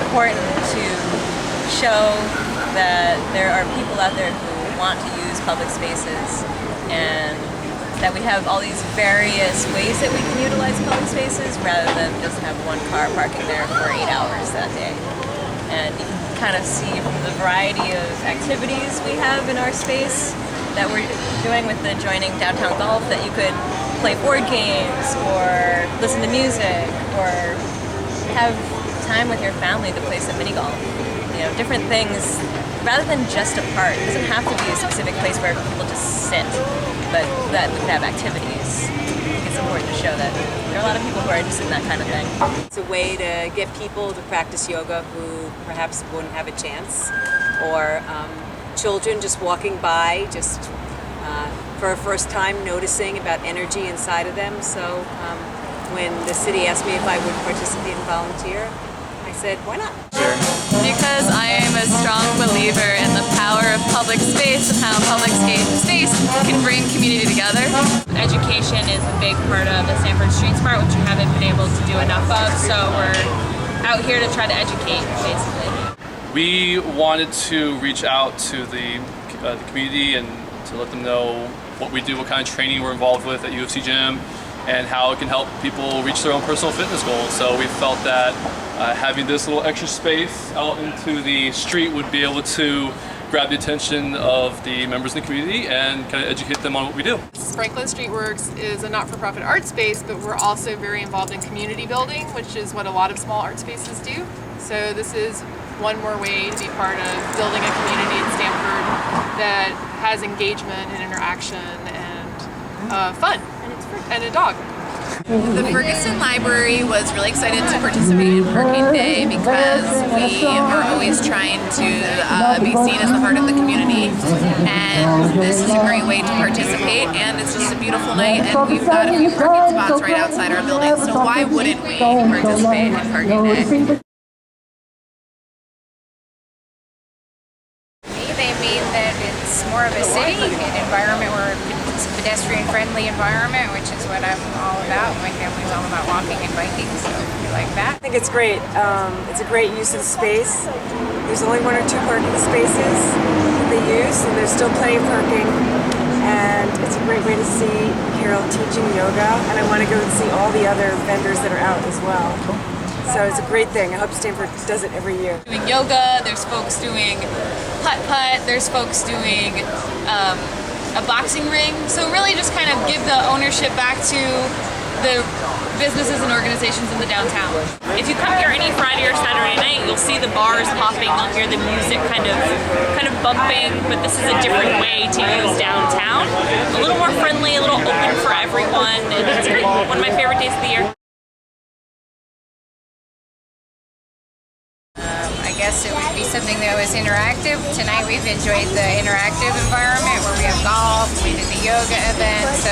important to show that there are people out there who want to use public spaces, and that we have all these various ways that we can utilize public spaces rather than just have one car parking there for 8 hours that day. And you can kind of see from the variety of activities we have in our space that we're doing with the joining downtown golf, that you could play board games or listen to music or have time with your family to play some mini golf. You know, different things rather than just a park. It doesn't have to be a specific place where people just sit, but that we could have activities. I think it's important to show that there are a lot of people who are interested in that kind of thing. It's a way to get people to practice yoga who perhaps wouldn't have a chance, or children just walking by, just for a first time noticing about energy inside of them. So when the city asked me if I would participate and volunteer, I said, why not? Because I am a strong believer in the power of public space and how public space can bring community together. Education is a big part of the Stamford Street Smart, which we haven't been able to do enough of, so we're out here to try to educate, basically. We wanted to reach out to the community and to let them know what we do, what kind of training we're involved with at UFC Gym, and how it can help people reach their own personal fitness goals. So we felt that having this little extra space out into the street would be able to grab the attention of the members in the community and kind of educate them on what we do. Franklin Street Works is a not-for-profit art space, but we're also very involved in community building, which is what a lot of small art spaces do. So this is one more way to be part of building a community in Stamford that has engagement and interaction and fun, and a dog. The Ferguson Library was really excited to participate in Parking Day because we are always trying to be seen as the heart of the community, and this is a great way to participate, and it's just a beautiful night, and we've got a few parking spots right outside our building, so why wouldn't we participate in Parking Day? They mean that it's more of a city, an environment where it's a pedestrian-friendly environment, which is what I'm all about. My family's all about walking and biking, so we like that. I think it's great. It's a great use of space. There's only 1 or 2 parking spaces that they use, and there's still plenty of parking. And it's a great way to see Carol teaching yoga, and I want to go and see all the other vendors that are out as well. So it's a great thing. I hope Stamford does it every year. Doing yoga, there's folks doing putt-putt, there's folks doing a boxing ring. So really just kind of give the ownership back to the businesses and organizations in the downtown. If you come here any Friday or Saturday night, you'll see the bars popping, you'll hear the music kind of bumping, but this is a different way to use downtown. A little more friendly, a little open for everyone, and it's great. One of my favorite days of the year. I guess it would be something that was interactive. Tonight we've enjoyed the interactive environment where we have golf, we did the yoga event, so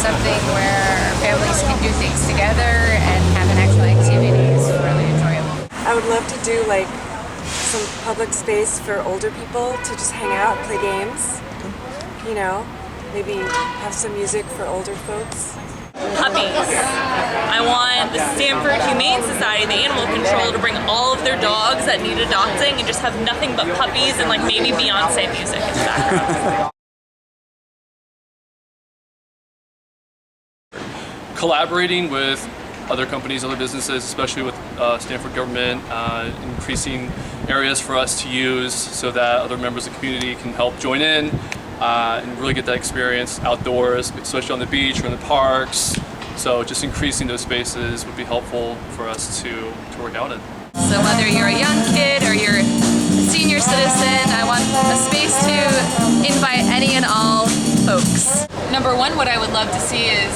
something where families can do things together and have an actual activity is really enjoyable. I would love to do like some public space for older people to just hang out, play games, you know, maybe have some music for older folks. Puppies. I want the Stamford Humane Society, the animal control, to bring all of their dogs that need adopting and just have nothing but puppies and like maybe Beyonce music in the background. Collaborating with other companies, other businesses, especially with Stamford government, increasing areas for us to use so that other members of the community can help join in and really get that experience outdoors, especially on the beach or in the parks. So just increasing those spaces would be helpful for us to work out in. So whether you're a young kid or you're a senior citizen, I want a space to invite any and all folks. Number one, what I would love to see is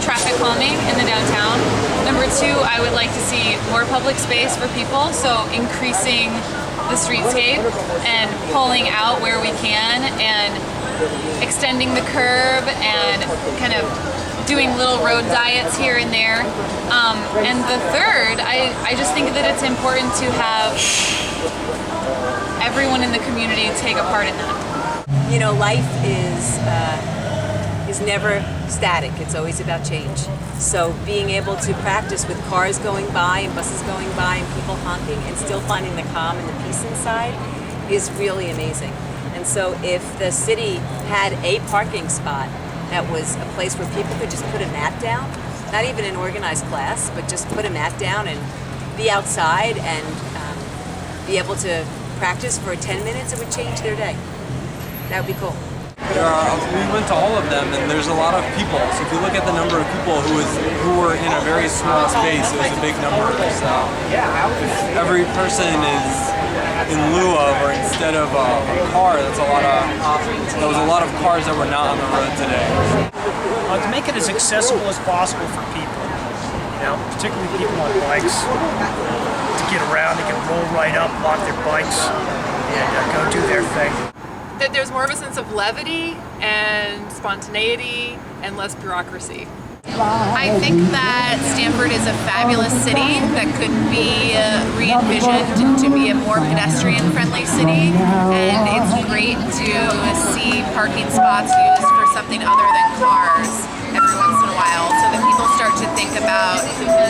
traffic calming in the downtown. Number two, I would like to see more public space for people, so increasing the streetscape and pulling out where we can and extending the curb and kind of doing little road diets here and there. And the third, I just think that it's important to have everyone in the community take a part in that. You know, life is is never static. It's always about change. So being able to practice with cars going by and buses going by and people honking and still finding the calm and the peace inside is really amazing. And so if the city had a parking spot that was a place where people could just put a mat down, not even an organized class, but just put a mat down and be outside and be able to practice for 10 minutes, it would change their day. That would be cool. We went to all of them, and there's a lot of people. So if you look at the number of people who were in a very small space, it was a big number. So if every person is in lieu of or instead of a car, there was a lot of cars that were not on the road today. To make it as accessible as possible for people, particularly people on bikes, to get around, they can roll right up, lock their bikes, and go do their thing. That there's more of a sense of levity and spontaneity and less bureaucracy. I think that Stamford is a fabulous city that could be re-envisioned to be a more pedestrian-friendly city, and it's great to see parking spots used for something other than cars every once in a while, so that people start to think about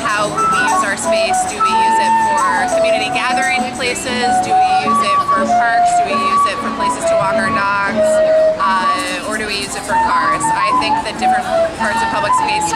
how we use our space. Do we use it for community gathering places? Do we use it for parks? Do we use it for places to walk our dogs? Or do we use it for cars? I think that different parts of public space